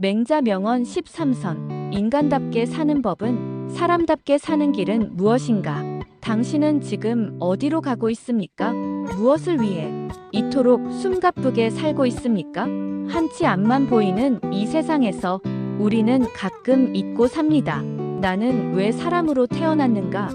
맹자 명언 13선. 인간답게 사는 법은 사람답게 사는 길은 무엇인가? 당신은 지금 어디로 가고 있습니까? 무엇을 위해 이토록 숨가쁘게 살고 있습니까? 한치 앞만 보이는 이 세상에서 우리는 가끔 잊고 삽니다. 나는 왜 사람으로 태어났는가?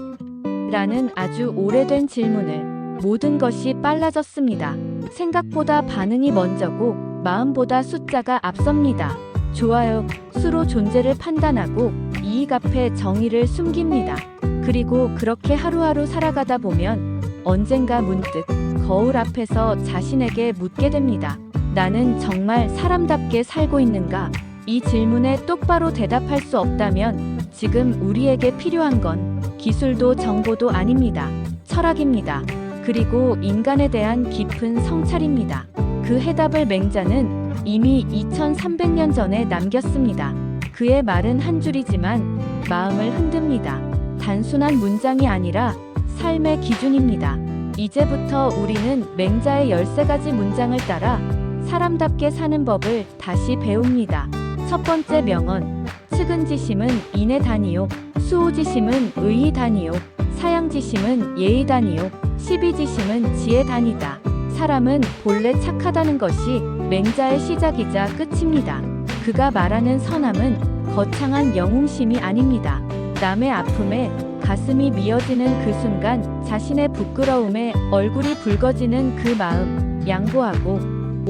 라는 아주 오래된 질문을. 모든 것이 빨라졌습니다. 생각보다 반응이 먼저고 마음보다 숫자가 앞섭니다. 좋아요, 수로 존재를 판단하고 이익 앞에 정의를 숨깁니다. 그리고 그렇게 하루하루 살아가다 보면 언젠가 문득 거울 앞에서 자신에게 묻게 됩니다. 나는 정말 사람답게 살고 있는가? 이 질문에 똑바로 대답할 수 없다면 지금 우리에게 필요한 건 기술도 정보도 아닙니다. 철학입니다. 그리고 인간에 대한 깊은 성찰입니다. 그 해답을 맹자는 이미 2300년 전에 남겼습니다. 그의 말은 한 줄이지만 마음을 흔듭니다. 단순한 문장이 아니라 삶의 기준입니다. 이제부터 우리는 맹자의 13가지 문장을 따라 사람답게 사는 법을 다시 배웁니다. 첫 번째 명언. 측은지심은 인의 단이요, 수호지심은 의의 단이요, 사양지심은 예의 단이요, 시비지심은 지혜 단이다. 사람은 본래 착하다는 것이 맹자의 시작이자 끝입니다. 그가 말하는 선함은 거창한 영웅심이 아닙니다. 남의 아픔에 가슴이 미어지는 그 순간 자신의 부끄러움에 얼굴이 붉어지는 그 마음, 양보하고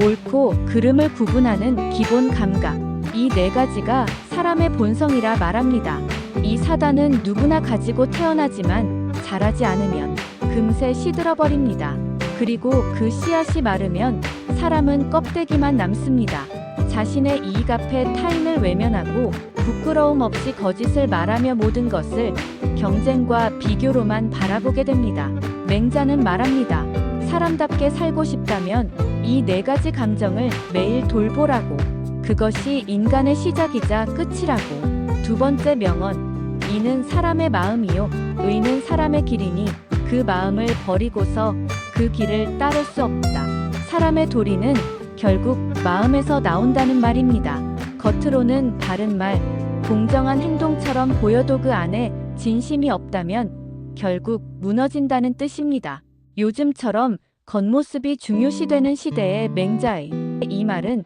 옳고 그름을 구분하는 기본 감각, 이 네 가지가 사람의 본성이라 말합니다. 이 사단은 누구나 가지고 태어나지만 자라지 않으면 금세 시들어버립니다. 그리고 그 씨앗이 마르면 사람은 껍데기만 남습니다. 자신의 이익 앞에 타인을 외면하고 부끄러움 없이 거짓을 말하며 모든 것을 경쟁과 비교로만 바라보게 됩니다. 맹자는 말합니다. 사람답게 살고 싶다면 이 네 가지 감정을 매일 돌보라고. 그것이 인간의 시작이자 끝이라고. 두 번째 명언. 이는 사람의 마음이요, 의는 사람의 길이니 그 마음을 버리고서 그 길을 따를 수 없다. 사람의 도리는 결국 마음에서 나온다는 말입니다. 겉으로는 바른 말, 공정한 행동처럼 보여도 그 안에 진심이 없다면 결국 무너진다는 뜻입니다. 요즘처럼 겉모습이 중요시되는 시대의 맹자의 이 말은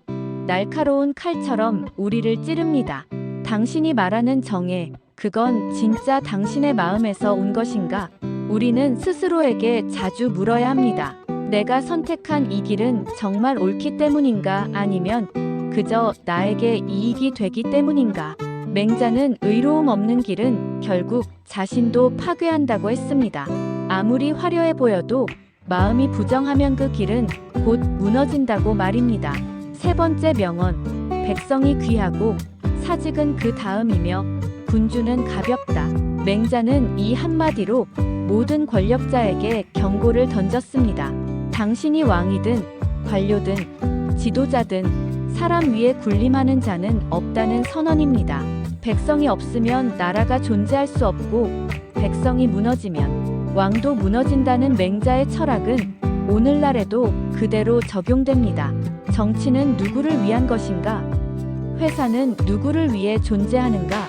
날카로운 칼처럼 우리를 찌릅니다. 당신이 말하는 정의, 그건 진짜 당신의 마음에서 온 것인가? 우리는 스스로에게 자주 물어야 합니다. 내가 선택한 이 길은 정말 옳기 때문인가? 아니면 그저 나에게 이익이 되기 때문인가? 맹자는 의로움 없는 길은 결국 자신도 파괴한다고 했습니다. 아무리 화려해 보여도 마음이 부정하면 그 길은 곧 무너진다고 말입니다. 세 번째 명언. 백성이 귀하고 사직은 그 다음이며 군주는 가볍다. 맹자는 이 한마디로 모든 권력자에게 경고를 던졌습니다. 당신이 왕이든 관료든 지도자든 사람 위에 군림하는 자는 없다는 선언입니다. 백성이 없으면 나라가 존재할 수 없고 백성이 무너지면 왕도 무너진다는 맹자의 철학은 오늘날에도 그대로 적용됩니다. 정치는 누구를 위한 것인가? 회사는 누구를 위해 존재하는가?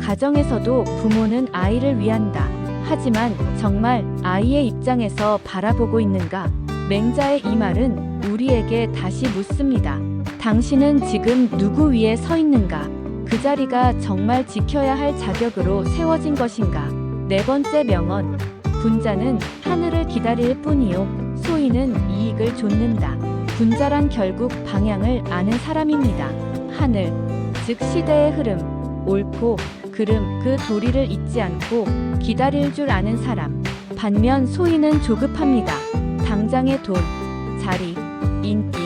가정에서도 부모는 아이를 위한다. 하지만 정말 아이의 입장에서 바라보고 있는가? 맹자의 이 말은 우리에게 다시 묻습니다. 당신은 지금 누구 위에 서 있는가? 그 자리가 정말 지켜야 할 자격으로 세워진 것인가? 네 번째 명언. 군자는 하늘을 기다릴 뿐이요, 소인은 이익을 좇는다. 군자란 결국 방향을 아는 사람입니다. 하늘, 즉 시대의 흐름, 옳고 그름, 그 도리를 잊지 않고 기다릴 줄 아는 사람. 반면 소인은 조급합니다. 당장의 돈, 자리, 인기,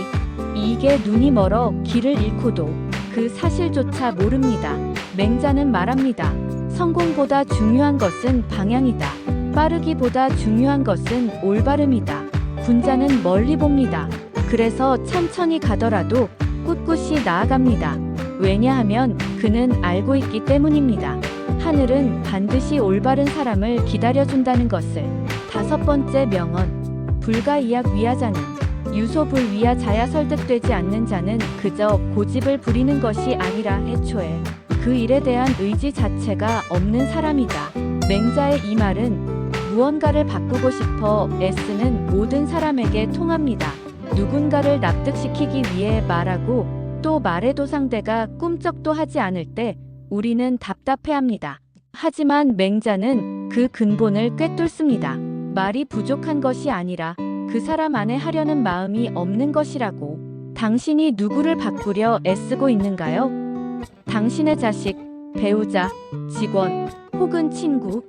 이익에 눈이 멀어 길을 잃고도 그 사실조차 모릅니다. 맹자는 말합니다. 성공보다 중요한 것은 방향이다. 빠르기보다 중요한 것은 올바름이다. 군자는 멀리 봅니다. 그래서 천천히 가더라도 꿋꿋이 나아갑니다. 왜냐하면 그는 알고 있기 때문입니다. 하늘은 반드시 올바른 사람을 기다려준다는 것을. 다섯 번째 명언. 불가이약 위하자는 유소불위야 자야 설득되지 않는 자는 그저 고집을 부리는 것이 아니라 애초에 그 일에 대한 의지 자체가 없는 사람이다. 맹자의 이 말은 무언가를 바꾸고 싶어 애쓰는 모든 사람에게 통합니다. 누군가를 납득시키기 위해 말하고 또 말해도 상대가 꿈쩍도 하지 않을 때 우리는 답답해합니다. 하지만 맹자는 그 근본을 꿰뚫습니다. 말이 부족한 것이 아니라 그 사람 안에 하려는 마음이 없는 것이라고. 당신이 누구를 바꾸려 애쓰고 있는가요? 당신의 자식, 배우자, 직원, 혹은 친구.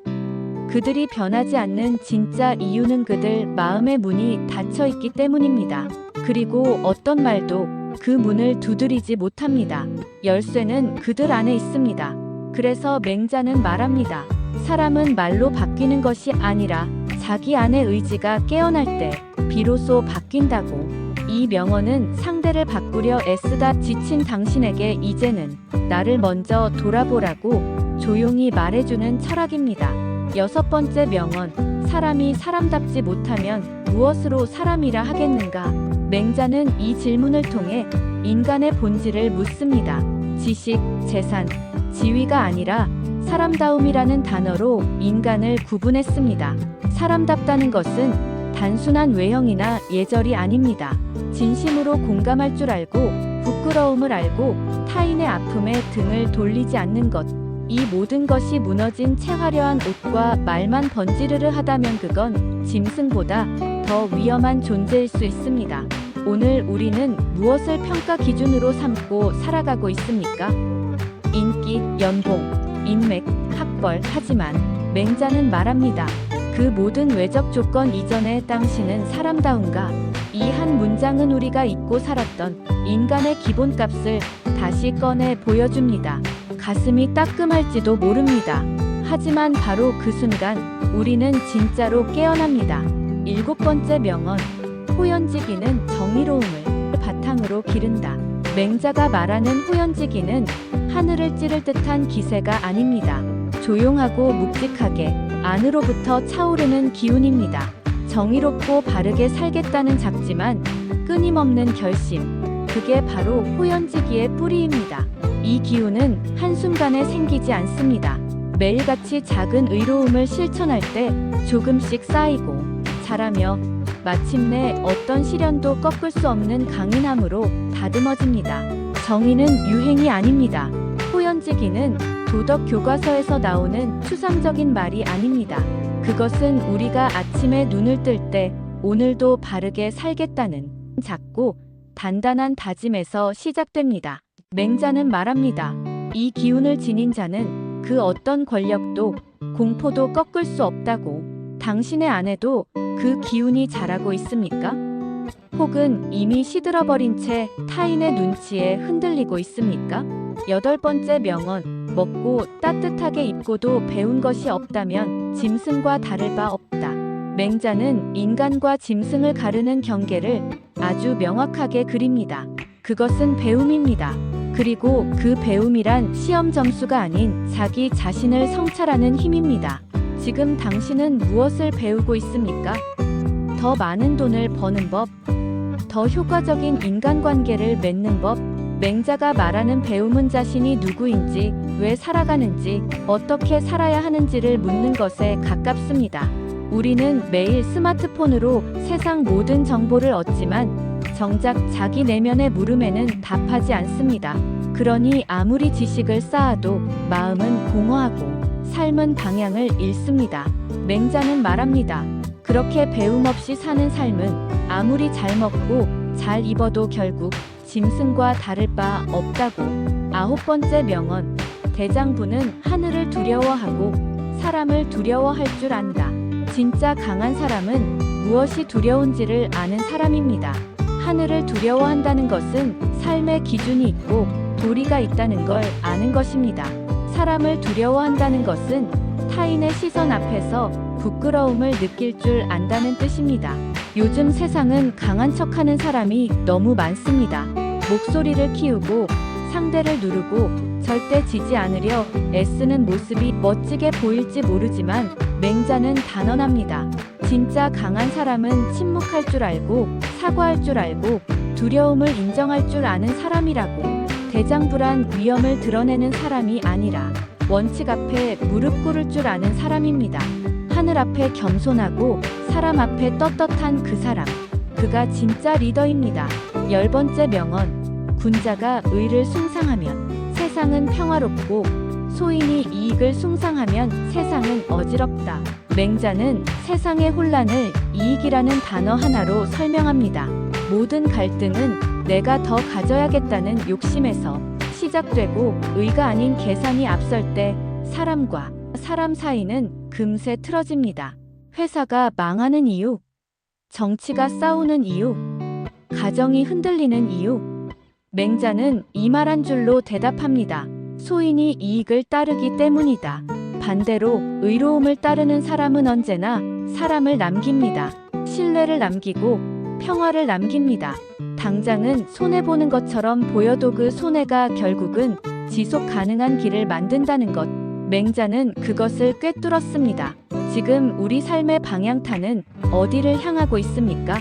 그들이 변하지 않는 진짜 이유는 그들 마음의 문이 닫혀 있기 때문입니다. 그리고 어떤 말도 그 문을 두드리지 못합니다. 열쇠는 그들 안에 있습니다. 그래서 맹자는 말합니다. 사람은 말로 바뀌는 것이 아니라 자기 안의 의지가 깨어날 때 비로소 바뀐다고. 이 명언은 상대를 바꾸려 애쓰다 지친 당신에게 이제는 나를 먼저 돌아보라고 조용히 말해주는 철학입니다. 6번째 명언, 사람이 사람답지 못하면 무엇으로 사람이라 하겠는가? 맹자는 이 질문을 통해 인간의 본질을 묻습니다. 지식, 재산, 지위가 아니라 사람다움이라는 단어로 인간을 구분했습니다. 사람답다는 것은 단순한 외형이나 예절이 아닙니다. 진심으로 공감할 줄 알고, 부끄러움을 알고, 타인의 아픔에 등을 돌리지 않는 것. 이 모든 것이 무너진 채 화려한 옷과 말만 번지르르 하다면 그건 짐승보다 더 위험한 존재일 수 있습니다. 오늘 우리는 무엇을 평가 기준으로 삼고 살아가고 있습니까? 인기, 연봉, 인맥, 학벌. 하지만 맹자는 말합니다. 그 모든 외적 조건 이전에 당신은 사람다운가? 이 한 문장은 우리가 잊고 살았던 인간의 기본값을 다시 꺼내 보여줍니다. 가슴이 따끔할지도 모릅니다. 하지만 바로 그 순간 우리는 진짜로 깨어납니다. 7번째 명언, 호연지기는 정의로움을 바탕으로 기른다. 맹자가 말하는 호연지기는 하늘을 찌를 듯한 기세가 아닙니다. 조용하고 묵직하게 안으로부터 차오르는 기운입니다. 정의롭고 바르게 살겠다는 작지만 끊임없는 결심, 그게 바로 호연지기의 뿌리입니다. 이 기운은 한순간에 생기지 않습니다. 매일같이 작은 의로움을 실천할 때 조금씩 쌓이고 자라며 마침내 어떤 시련도 꺾을 수 없는 강인함으로 다듬어집니다. 정의는 유행이 아닙니다. 호연지기는 도덕 교과서에서 나오는 추상적인 말이 아닙니다. 그것은 우리가 아침에 눈을 뜰 때 오늘도 바르게 살겠다는 작고 단단한 다짐에서 시작됩니다. 맹자는 말합니다. 이 기운을 지닌 자는 그 어떤 권력도 공포도 꺾을 수 없다고. 당신의 안에도 그 기운이 자라고 있습니까? 혹은 이미 시들어버린 채 타인의 눈치에 흔들리고 있습니까? 8번째 명언, 먹고 따뜻하게 입고도 배운 것이 없다면 짐승과 다를 바 없다. 맹자는 인간과 짐승을 가르는 경계를 아주 명확하게 그립니다. 그것은 배움입니다. 그리고 그 배움이란 시험 점수가 아닌 자기 자신을 성찰하는 힘입니다. 지금 당신은 무엇을 배우고 있습니까? 더 많은 돈을 버는 법, 더 효과적인 인간관계를 맺는 법. 맹자가 말하는 배움은 자신이 누구인지, 왜 살아가는지, 어떻게 살아야 하는지를 묻는 것에 가깝습니다. 우리는 매일 스마트폰으로 세상 모든 정보를 얻지만 정작 자기 내면의 물음에는 답하지 않습니다. 그러니 아무리 지식을 쌓아도 마음은 공허하고 삶은 방향을 잃습니다. 맹자는 말합니다. 그렇게 배움 없이 사는 삶은 아무리 잘 먹고 잘 입어도 결국 짐승과 다를 바 없다고. 9번째 명언, 대장부는 하늘을 두려워하고 사람을 두려워할 줄 안다. 진짜 강한 사람은 무엇이 두려운지를 아는 사람입니다. 하늘을 두려워한다는 것은 삶의 기준이 있고 도리가 있다는 걸 아는 것입니다. 사람을 두려워한다는 것은 타인의 시선 앞에서 부끄러움을 느낄 줄 안다는 뜻입니다. 요즘 세상은 강한 척하는 사람이 너무 많습니다. 목소리를 키우고 상대를 누르고 절대 지지 않으려 애쓰는 모습이 멋지게 보일지 모르지만 맹자는 단언합니다. 진짜 강한 사람은 침묵할 줄 알고 사과할 줄 알고 두려움을 인정할 줄 아는 사람이라고. 대장불안 위험을 드러내는 사람이 아니라 원칙 앞에 무릎 꿇을 줄 아는 사람입니다. 하늘 앞에 겸손하고 사람 앞에 떳떳한 그 사람. 그가 진짜 리더입니다. 10번째 명언. 군자가 의를 숭상하면 세상은 평화롭고 소인이 이익을 숭상하면 세상은 어지럽다. 맹자는 세상의 혼란을 이익이라는 단어 하나로 설명합니다. 모든 갈등은 내가 더 가져야겠다는 욕심에서 시작되고 의가 아닌 계산이 앞설 때 사람과 사람 사이는 금세 틀어집니다. 회사가 망하는 이유, 정치가 싸우는 이유, 가정이 흔들리는 이유. 맹자는 이 말 한 줄로 대답합니다. 소인이 이익을 따르기 때문이다. 반대로 의로움을 따르는 사람은 언제나 사람을 남깁니다. 신뢰를 남기고 평화를 남깁니다. 당장은 손해보는 것처럼 보여도 그 손해가 결국은 지속 가능한 길을 만든다는 것. 맹자는 그것을 꿰뚫었습니다. 지금 우리 삶의 방향타는 어디를 향하고 있습니까?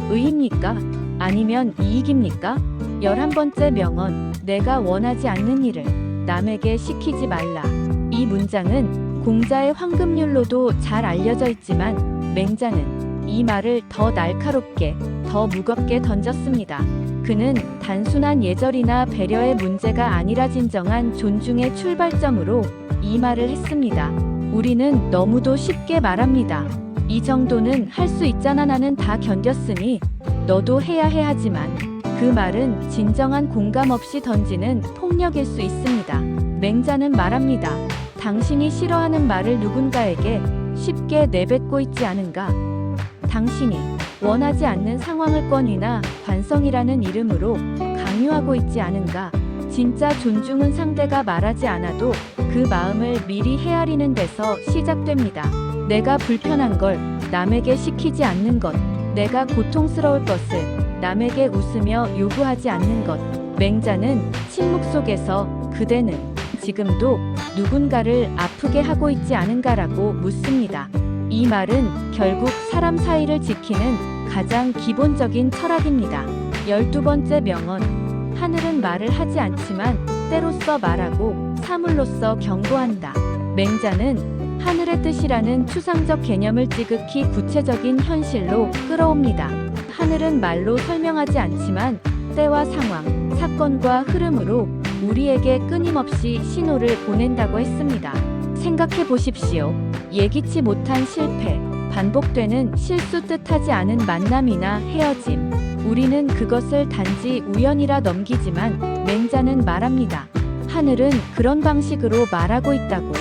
의입니까? 아니면 이익입니까? 11번째 명언. 내가 원하지 않는 일을 남에게 시키지 말라. 이 문장은 공자의 황금률로도 잘 알려져 있지만 맹자는 이 말을 더 날카롭게, 더 무겁게 던졌습니다. 그는 단순한 예절이나 배려의 문제가 아니라 진정한 존중의 출발점으로 이 말을 했습니다. 우리는 너무도 쉽게 말합니다. 이 정도는 할 수 있잖아, 나는 다 견뎠으니 너도 해야 해. 하지만 그 말은 진정한 공감 없이 던지는 폭력일 수 있습니다. 맹자는 말합니다. 당신이 싫어하는 말을 누군가에게 쉽게 내뱉고 있지 않은가? 당신이 원하지 않는 상황을 권위나 관성이라는 이름으로 강요하고 있지 않은가? 진짜 존중은 상대가 말하지 않아도 그 마음을 미리 헤아리는 데서 시작됩니다. 내가 불편한 걸 남에게 시키지 않는 것, 내가 고통스러울 것을 남에게 웃으며 요구하지 않는 것. 맹자는 침묵 속에서 그대는 지금도 누군가를 아프게 하고 있지 않은가라고 묻습니다. 이 말은 결국 사람 사이를 지키는 가장 기본적인 철학입니다. 12번째 명언. 하늘은 말을 하지 않지만 때로써 말하고 사물로써 경고한다. 맹자는 하늘의 뜻이라는 추상적 개념을 지극히 구체적인 현실로 끌어옵니다. 하늘은 말로 설명하지 않지만 때와 상황, 사건과 흐름으로 우리에게 끊임없이 신호를 보낸다고 했습니다. 생각해 보십시오. 예기치 못한 실패, 반복되는 실수, 뜻하지 않은 만남이나 헤어짐. 우리는 그것을 단지 우연이라 넘기지만 맹자는 말합니다. 하늘은 그런 방식으로 말하고 있다고.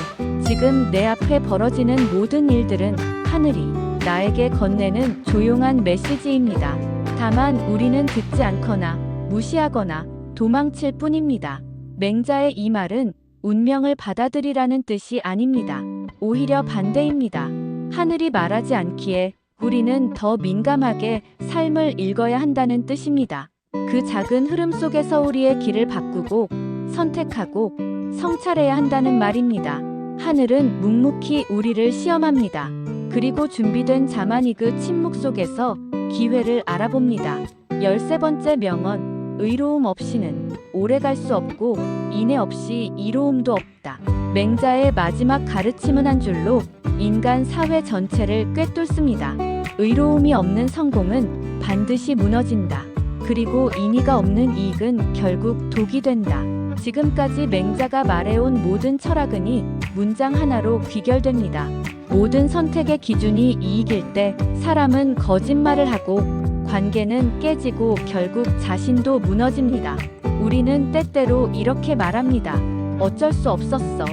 지금 내 앞에 벌어지는 모든 일들은 하늘이 나에게 건네는 조용한 메시지입니다. 다만 우리는 듣지 않거나 무시하거나 도망칠 뿐입니다. 맹자의 이 말은 운명을 받아들이라는 뜻이 아닙니다. 오히려 반대입니다. 하늘이 말하지 않기에 우리는 더 민감하게 삶을 읽어야 한다는 뜻입니다. 그 작은 흐름 속에서 우리의 길을 바꾸고 선택하고 성찰해야 한다는 말입니다. 하늘은 묵묵히 우리를 시험합니다. 그리고 준비된 자만이 그 침묵 속에서 기회를 알아봅니다. 13번째 명언. 의로움 없이는 오래 갈 수 없고 인애 없이 이로움도 없다. 맹자의 마지막 가르침은 한 줄로 인간 사회 전체를 꿰뚫습니다. 의로움이 없는 성공은 반드시 무너진다. 그리고 인의가 없는 이익은 결국 독이 된다. 지금까지 맹자가 말해온 모든 철학은 이 문장 하나로 귀결됩니다. 모든 선택의 기준이 이익일 때 사람은 거짓말을 하고 관계는 깨지고 결국 자신도 무너집니다. 우리는 때때로 이렇게 말합니다. 어쩔 수 없었어.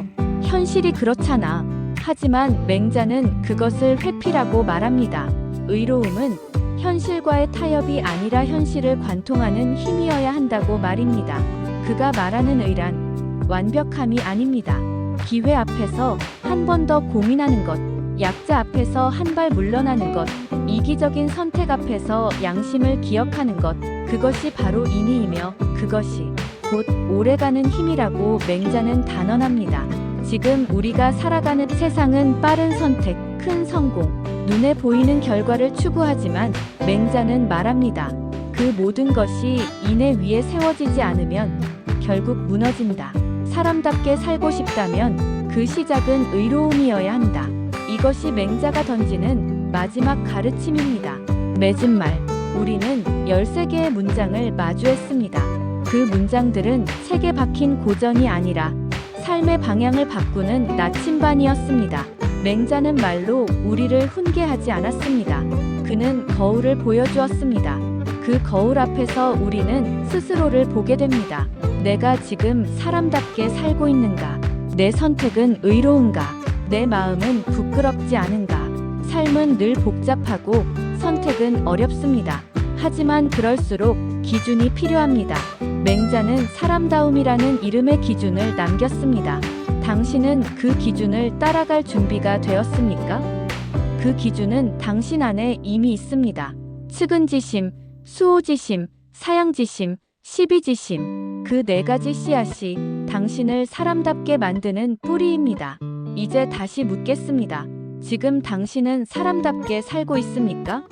현실이 그렇잖아. 하지만 맹자는 그것을 회피라고 말합니다. 의로움은 현실과의 타협이 아니라 현실을 관통하는 힘이어야 한다고 말입니다. 그가 말하는 의란 완벽함이 아닙니다. 기회 앞에서 한 번 더 고민하는 것, 약자 앞에서 한 발 물러나는 것, 이기적인 선택 앞에서 양심을 기억하는 것, 그것이 바로 인의이며 그것이 곧 오래가는 힘이라고 맹자는 단언합니다. 지금 우리가 살아가는 세상은 빠른 선택, 큰 성공, 눈에 보이는 결과를 추구하지만 맹자는 말합니다. 그 모든 것이 인내 위에 세워지지 않으면 결국 무너진다. 사람답게 살고 싶다면 그 시작은 의로움이어야 한다. 이것이 맹자가 던지는 마지막 가르침입니다. 맺은 말. 우리는 13개의 문장을 마주했습니다. 그 문장들은 책에 박힌 고전이 아니라 삶의 방향을 바꾸는 나침반이었습니다. 맹자는 말로 우리를 훈계하지 않았습니다. 그는 거울을 보여주었습니다. 그 거울 앞에서 우리는 스스로를 보게 됩니다. 내가 지금 사람답게 살고 있는가? 내 선택은 의로운가? 내 마음은 부끄럽지 않은가? 삶은 늘 복잡하고 선택은 어렵습니다. 하지만 그럴수록 기준이 필요합니다. 맹자는 사람다움이라는 이름의 기준을 남겼습니다. 당신은 그 기준을 따라갈 준비가 되었습니까? 그 기준은 당신 안에 이미 있습니다. 측은지심, 수호지심, 사양지심, 시비지심. 그 4가지 씨앗이 당신을 사람답게 만드는 뿌리입니다. 이제 다시 묻겠습니다. 지금 당신은 사람답게 살고 있습니까?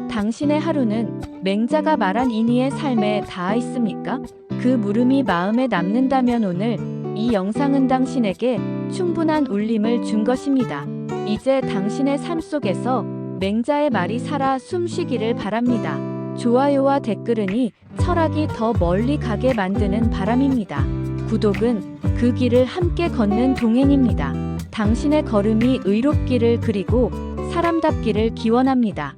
당신의 하루는 맹자가 말한 인의의 삶에 닿아 있습니까? 그 물음이 마음에 남는다면 오늘 이 영상은 당신에게 충분한 울림을 준 것입니다. 이제 당신의 삶 속에서 맹자의 말이 살아 숨쉬기를 바랍니다. 좋아요와 댓글은이 철학이 더 멀리 가게 만드는 바람입니다. 구독은 그 길을 함께 걷는 동행입니다. 당신의 걸음이 의롭기를 그리고 사람답기를 기원합니다.